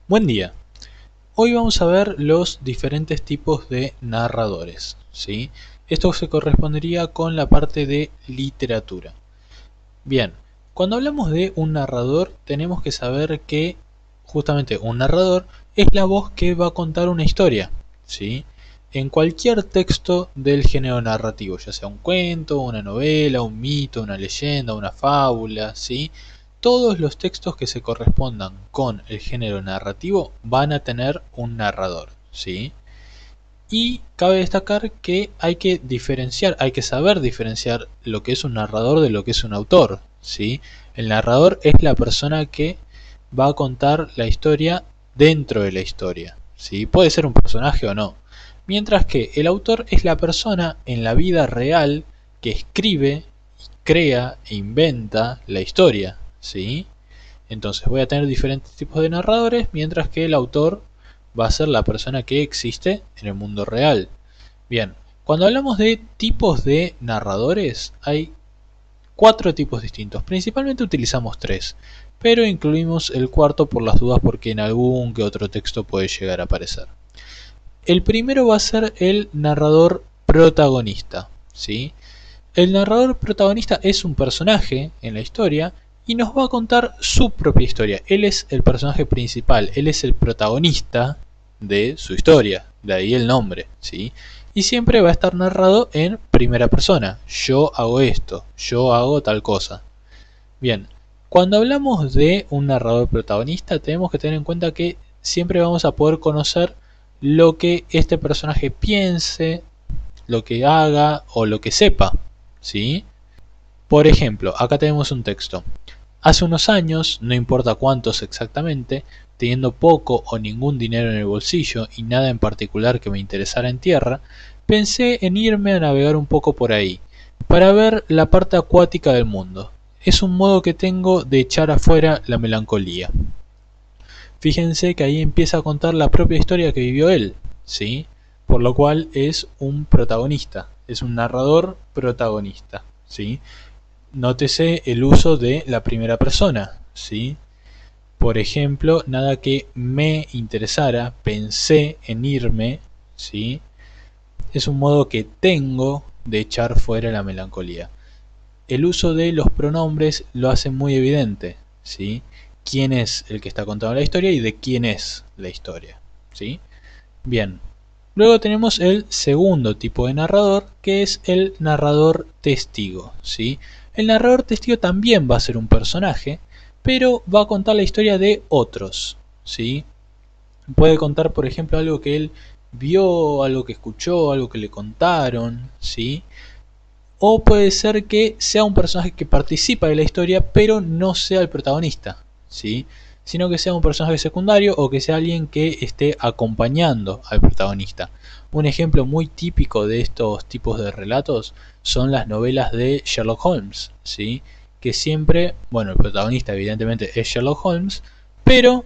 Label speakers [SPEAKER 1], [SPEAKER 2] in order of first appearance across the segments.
[SPEAKER 1] Buen día. Hoy vamos a ver los diferentes tipos de narradores, ¿sí? Esto se correspondería con la parte de literatura. Bien, cuando hablamos de un narrador, tenemos que saber que justamente un narrador es la voz que va a contar una historia, ¿sí? En cualquier texto del género narrativo, ya sea un cuento, una novela, un mito, una leyenda, una fábula, ¿sí? Todos los textos que se correspondan con el género narrativo van a tener un narrador, ¿sí? Y cabe destacar que hay que diferenciar, hay que saber diferenciar lo que es un narrador de lo que es un autor, ¿sí? El narrador es la persona que va a contar la historia dentro de la historia, ¿sí? Puede ser un personaje o no. Mientras que el autor es la persona en la vida real que escribe, crea e inventa la historia, ¿sí? Entonces voy a tener diferentes tipos de narradores, mientras que el autor va a ser la persona que existe en el mundo real. Bien, cuando hablamos de tipos de narradores, hay cuatro tipos distintos. Principalmente utilizamos tres, pero incluimos el cuarto por las dudas porque en algún que otro texto puede llegar a aparecer. El primero va a ser el narrador protagonista, ¿sí? El narrador protagonista es un personaje en la historia y nos va a contar su propia historia. Él es el personaje principal, él es el protagonista de su historia, de ahí el nombre, ¿sí? Y siempre va a estar narrado en primera persona. Yo hago esto, yo hago tal cosa. Bien, cuando hablamos de un narrador protagonista tenemos que tener en cuenta que siempre vamos a poder conocer lo que este personaje piense, lo que haga o lo que sepa, ¿sí? Por ejemplo, acá tenemos un texto. Hace unos años, no importa cuántos exactamente, teniendo poco o ningún dinero en el bolsillo y nada en particular que me interesara en tierra, pensé en irme a navegar un poco por ahí, para ver la parte acuática del mundo. Es un modo que tengo de echar afuera la melancolía. Fíjense que ahí empieza a contar la propia historia que vivió él, ¿sí? Por lo cual es un protagonista, es un narrador protagonista, ¿sí? Nótese el uso de la primera persona, ¿sí? Por ejemplo, nada que me interesara, pensé en irme, ¿sí? Es un modo que tengo de echar fuera la melancolía. El uso de los pronombres lo hace muy evidente, ¿sí? Quién es el que está contando la historia y de quién es la historia, ¿sí? Bien. Luego tenemos el segundo tipo de narrador, que es el narrador testigo, ¿sí? El narrador testigo también va a ser un personaje, pero va a contar la historia de otros, ¿sí? Puede contar, por ejemplo, algo que él vio, algo que escuchó, algo que le contaron, ¿sí? O puede ser que sea un personaje que participa de la historia, pero no sea el protagonista, ¿sí? Sino que sea un personaje secundario o que sea alguien que esté acompañando al protagonista. Un ejemplo muy típico de estos tipos de relatos son las novelas de Sherlock Holmes, ¿sí? Que siempre, bueno, el protagonista evidentemente es Sherlock Holmes, pero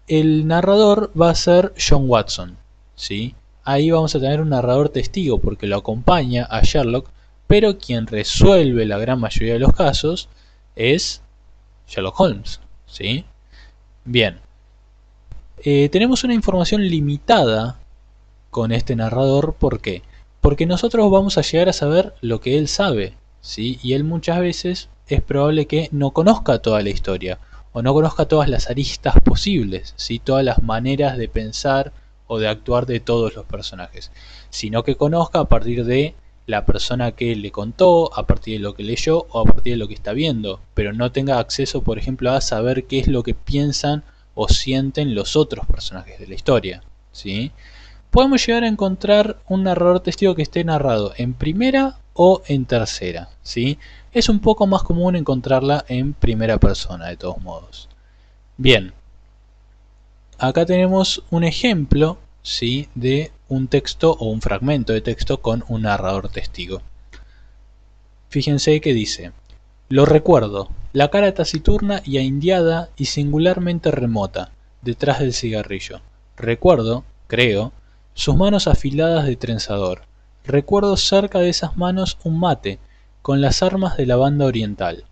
[SPEAKER 1] el narrador va a ser John Watson, ¿sí? Ahí vamos a tener un narrador testigo porque lo acompaña a Sherlock, pero quien resuelve la gran mayoría de los casos es Sherlock Holmes, ¿sí? Bien, tenemos una información limitada con este narrador, ¿por qué? Porque nosotros vamos a llegar a saber lo que él sabe, ¿sí? Y él muchas veces es probable que no conozca toda la historia o no conozca todas las aristas posibles, ¿sí? Todas las maneras de pensar o de actuar de todos los personajes, sino que conozca a partir de la persona que le contó, a partir de lo que leyó o a partir de lo que está viendo, pero no tenga acceso, por ejemplo, a saber qué es lo que piensan o sienten los otros personajes de la historia, ¿sí? Podemos llegar a encontrar un narrador testigo que esté narrado en primera o en tercera, ¿sí? Es un poco más común encontrarla en primera persona, de todos modos. Bien, acá tenemos un ejemplo, ¿sí? De un texto o un fragmento de texto con un narrador testigo. Fíjense que dice: lo recuerdo, la cara taciturna y ahindiada y singularmente remota, detrás del cigarrillo. Recuerdo, creo, sus manos afiladas de trenzador. Recuerdo cerca de esas manos un mate, con las armas de la banda oriental.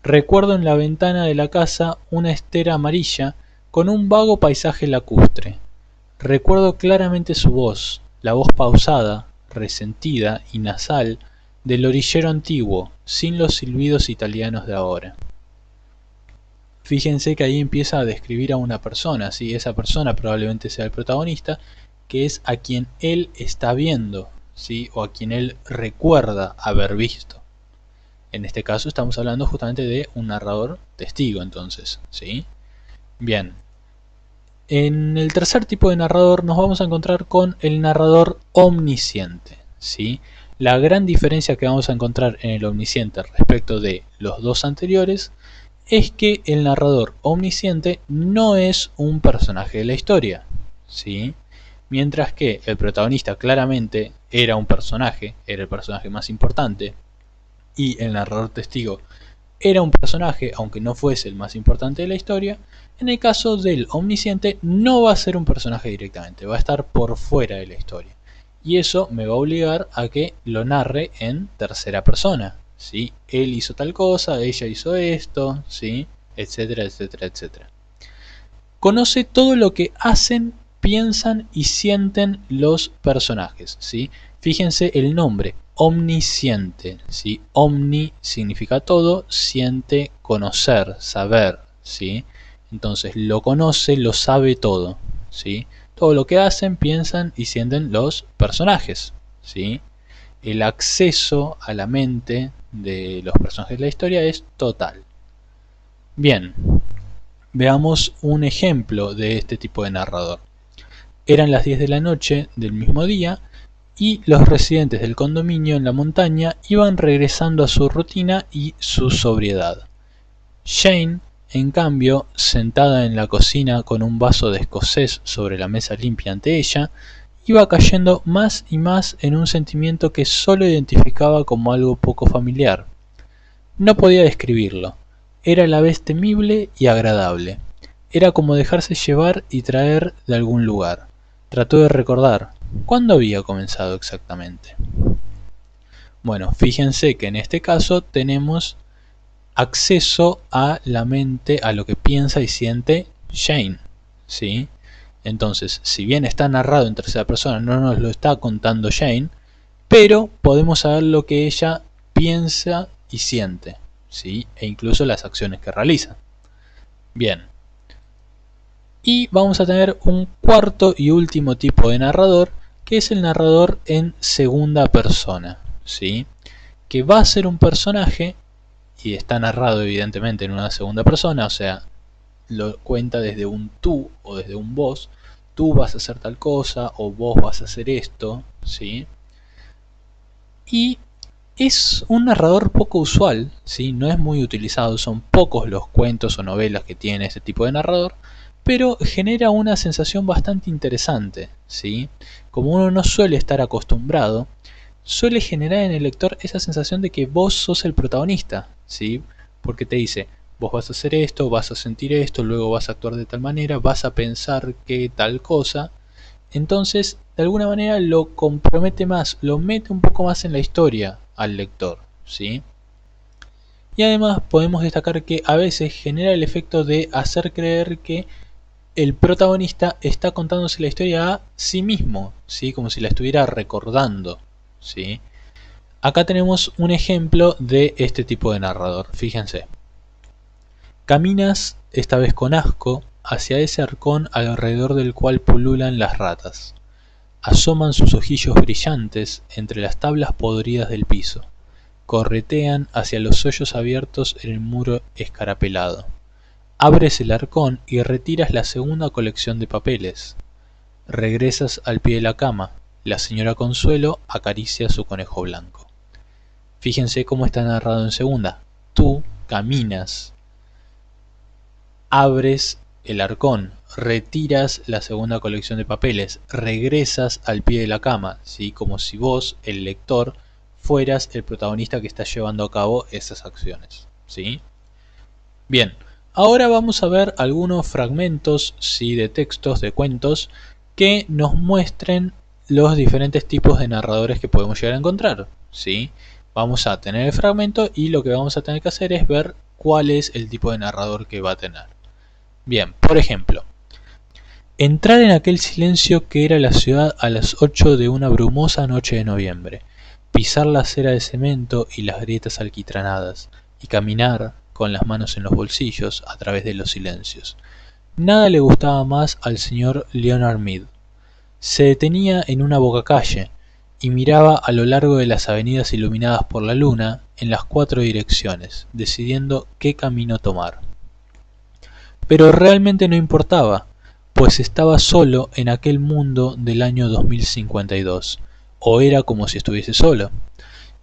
[SPEAKER 1] Recuerdo en la ventana de la casa una estera amarilla, con un vago paisaje lacustre. Recuerdo claramente su voz, la voz pausada, resentida y nasal del orillero antiguo, sin los silbidos italianos de ahora. Fíjense que ahí empieza a describir a una persona, ¿sí? Esa persona probablemente sea el protagonista, que es a quien él está viendo, ¿sí? O a quien él recuerda haber visto. En este caso estamos hablando justamente de un narrador testigo, entonces, ¿sí? Bien. En el tercer tipo de narrador nos vamos a encontrar con el narrador omnisciente, ¿sí? La gran diferencia que vamos a encontrar en el omnisciente respecto de los dos anteriores es que el narrador omnisciente no es un personaje de la historia, ¿sí? Mientras que el protagonista claramente era un personaje, era el personaje más importante, y el narrador testigo era un personaje, aunque no fuese el más importante de la historia. En el caso del omnisciente no va a ser un personaje directamente, va a estar por fuera de la historia. Y eso me va a obligar a que lo narre en tercera persona, ¿sí? Él hizo tal cosa, ella hizo esto, ¿sí? Etcétera, etcétera, etcétera. Conoce todo lo que hacen, piensan y sienten los personajes, ¿sí? Fíjense el nombre, omnisciente, ¿sí? Omni significa todo, siente conocer, saber, ¿sí? Entonces lo conoce, lo sabe todo, ¿sí? Todo lo que hacen, piensan y sienten los personajes, ¿sí? El acceso a la mente de los personajes de la historia es total. Bien, veamos un ejemplo de este tipo de narrador. Eran las 10 de la noche del mismo día y los residentes del condominio en la montaña iban regresando a su rutina y su sobriedad. Jane, en cambio, sentada en la cocina con un vaso de escocés sobre la mesa limpia ante ella, iba cayendo más y más en un sentimiento que solo identificaba como algo poco familiar. No podía describirlo. Era a la vez temible y agradable. Era como dejarse llevar y traer de algún lugar. Trató de recordar. ¿Cuándo había comenzado exactamente? Bueno, fíjense que en este caso tenemos acceso a la mente, a lo que piensa y siente Jane, ¿sí? Entonces, si bien está narrado en tercera persona, no nos lo está contando Jane, pero podemos saber lo que ella piensa y siente, ¿sí? E incluso las acciones que realiza. Bien. Y vamos a tener un cuarto y último tipo de narrador, que es el narrador en segunda persona, ¿sí? Que va a ser un personaje y está narrado evidentemente en una segunda persona, o sea, lo cuenta desde un tú o desde un vos. Tú vas a hacer tal cosa o vos vas a hacer esto, ¿sí? Y es un narrador poco usual, ¿sí? No es muy utilizado, son pocos los cuentos o novelas que tiene este tipo de narrador, pero genera una sensación bastante interesante, ¿sí? Como uno no suele estar acostumbrado, suele generar en el lector esa sensación de que vos sos el protagonista, ¿sí? Porque te dice, vos vas a hacer esto, vas a sentir esto, luego vas a actuar de tal manera, vas a pensar que tal cosa. Entonces, de alguna manera lo compromete más, lo mete un poco más en la historia al lector, ¿sí? Y además podemos destacar que a veces genera el efecto de hacer creer que el protagonista está contándose la historia a sí mismo, ¿sí? Como si la estuviera recordando, ¿sí? Acá tenemos un ejemplo de este tipo de narrador, fíjense. Caminas, esta vez con asco, hacia ese arcón alrededor del cual pululan las ratas. Asoman sus ojillos brillantes entre las tablas podridas del piso. Corretean hacia los hoyos abiertos en el muro escarapelado. Abres el arcón y retiras la segunda colección de papeles. Regresas al pie de la cama. La señora Consuelo acaricia a su conejo blanco. Fíjense cómo está narrado en segunda. Tú caminas, abres el arcón, retiras la segunda colección de papeles, regresas al pie de la cama, ¿sí? Como si vos, el lector, fueras el protagonista que está llevando a cabo esas acciones, ¿sí? Bien, ahora vamos a ver algunos fragmentos, ¿sí? De textos, de cuentos, que nos muestren los diferentes tipos de narradores que podemos llegar a encontrar, ¿sí? Vamos a tener el fragmento y lo que vamos a tener que hacer es ver cuál es el tipo de narrador que va a tener. Bien, por ejemplo, entrar en aquel silencio que era la ciudad a las 8 de una brumosa noche de noviembre, pisar la acera de cemento y las grietas alquitranadas, y caminar, con las manos en los bolsillos, a través de los silencios. Nada le gustaba más al señor Leonard Mead. Se detenía en una bocacalle y miraba a lo largo de las avenidas iluminadas por la luna en las 4 direcciones, decidiendo qué camino tomar. Pero realmente no importaba, pues estaba solo en aquel mundo del año 2052, o era como si estuviese solo.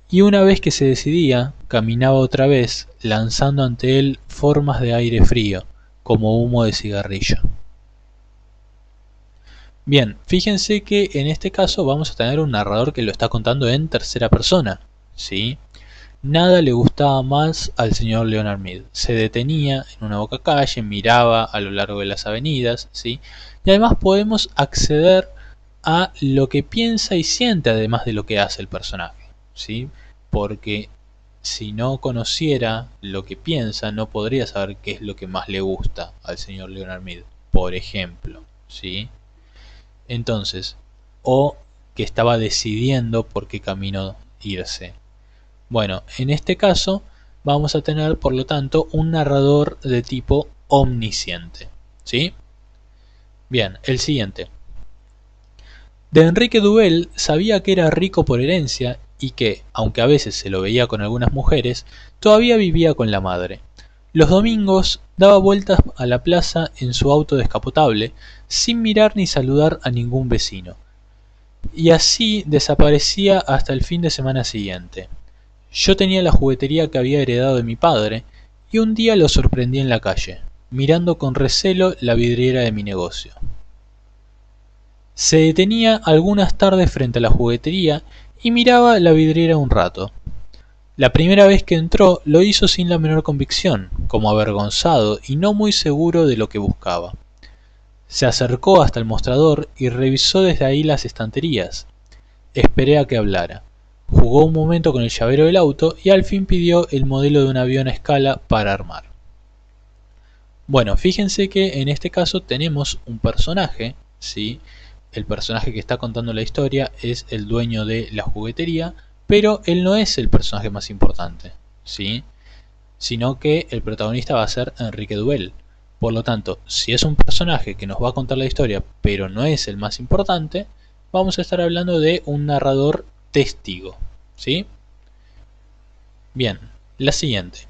[SPEAKER 1] Y una vez que se decidía, caminaba otra vez, lanzando ante él formas de aire frío, como humo de cigarrillo. Bien, fíjense que en este caso vamos a tener un narrador que lo está contando en tercera persona, ¿sí? Nada le gustaba más al señor Leonard Mead. Se detenía en una bocacalle, miraba a lo largo de las avenidas, ¿sí? Y además podemos acceder a lo que piensa y siente además de lo que hace el personaje, ¿sí? Porque si no conociera lo que piensa, no podría saber qué es lo que más le gusta al señor Leonard Mead, por ejemplo, ¿sí? Entonces, o que estaba decidiendo por qué camino irse. Bueno, en este caso vamos a tener, por lo tanto, un narrador de tipo omnisciente, ¿sí? Bien, el siguiente. De Enrique Duvel sabía que era rico por herencia y que, aunque a veces se lo veía con algunas mujeres, todavía vivía con la madre. Los domingos daba vueltas a la plaza en su auto descapotable, sin mirar ni saludar a ningún vecino. Y así desaparecía hasta el fin de semana siguiente. Yo tenía la juguetería que había heredado de mi padre, y un día lo sorprendí en la calle, mirando con recelo la vidriera de mi negocio. Se detenía algunas tardes frente a la juguetería y miraba la vidriera un rato. La primera vez que entró lo hizo sin la menor convicción, como avergonzado y no muy seguro de lo que buscaba. Se acercó hasta el mostrador y revisó desde ahí las estanterías. Esperé a que hablara. Jugó un momento con el llavero del auto y al fin pidió el modelo de un avión a escala para armar. Bueno, fíjense que en este caso tenemos un personaje, ¿sí? El personaje que está contando la historia es el dueño de la juguetería, pero él no es el personaje más importante, ¿sí? Sino que el protagonista va a ser Enrique Duvel. Por lo tanto, si es un personaje que nos va a contar la historia, pero no es el más importante, vamos a estar hablando de un narrador testigo, ¿sí? Bien, la siguiente.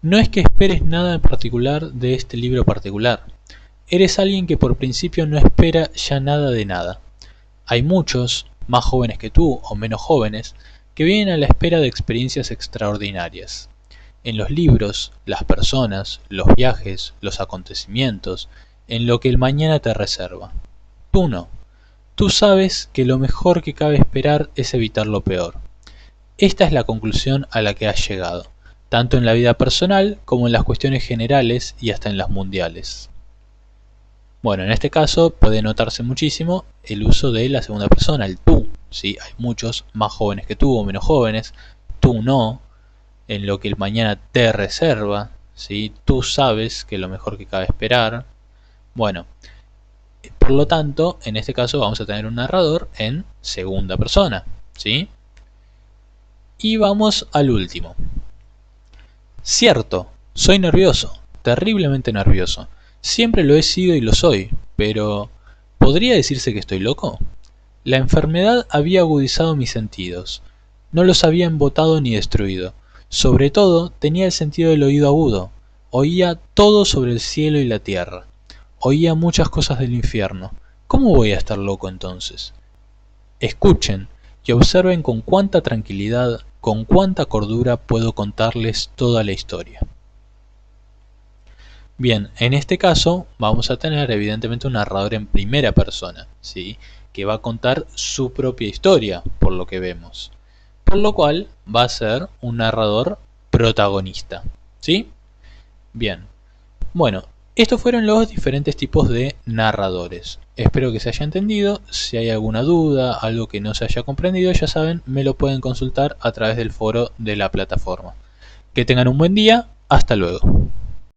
[SPEAKER 1] No es que esperes nada en particular de este libro particular. Eres alguien que por principio no espera ya nada de nada. Hay muchos, más jóvenes que tú o menos jóvenes, que vienen a la espera de experiencias extraordinarias. En los libros, las personas, los viajes, los acontecimientos, en lo que el mañana te reserva. Tú no. Tú sabes que lo mejor que cabe esperar es evitar lo peor. Esta es la conclusión a la que has llegado, tanto en la vida personal como en las cuestiones generales y hasta en las mundiales. Bueno, en este caso puede notarse muchísimo el uso de la segunda persona, el tú, ¿sí? Hay muchos más jóvenes que tú o menos jóvenes, tú no, en lo que el mañana te reserva, ¿sí? Tú sabes que lo mejor que cabe esperar. Bueno, por lo tanto, en este caso vamos a tener un narrador en segunda persona, ¿sí? Y vamos al último. Cierto, soy nervioso, terriblemente nervioso. Siempre lo he sido y lo soy, pero ¿podría decirse que estoy loco? La enfermedad había agudizado mis sentidos. No los había embotado ni destruido. Sobre todo, tenía el sentido del oído agudo. Oía todo sobre el cielo y la tierra. Oía muchas cosas del infierno. ¿Cómo voy a estar loco entonces? Escuchen y observen con cuánta tranquilidad, con cuánta cordura puedo contarles toda la historia. Bien, en este caso vamos a tener evidentemente un narrador en primera persona, ¿sí? Que va a contar su propia historia, por lo que vemos. Por lo cual va a ser un narrador protagonista, ¿sí? Bien, bueno, estos fueron los diferentes tipos de narradores. Espero que se haya entendido. Si hay alguna duda, algo que no se haya comprendido, ya saben, me lo pueden consultar a través del foro de la plataforma. Que tengan un buen día. Hasta luego.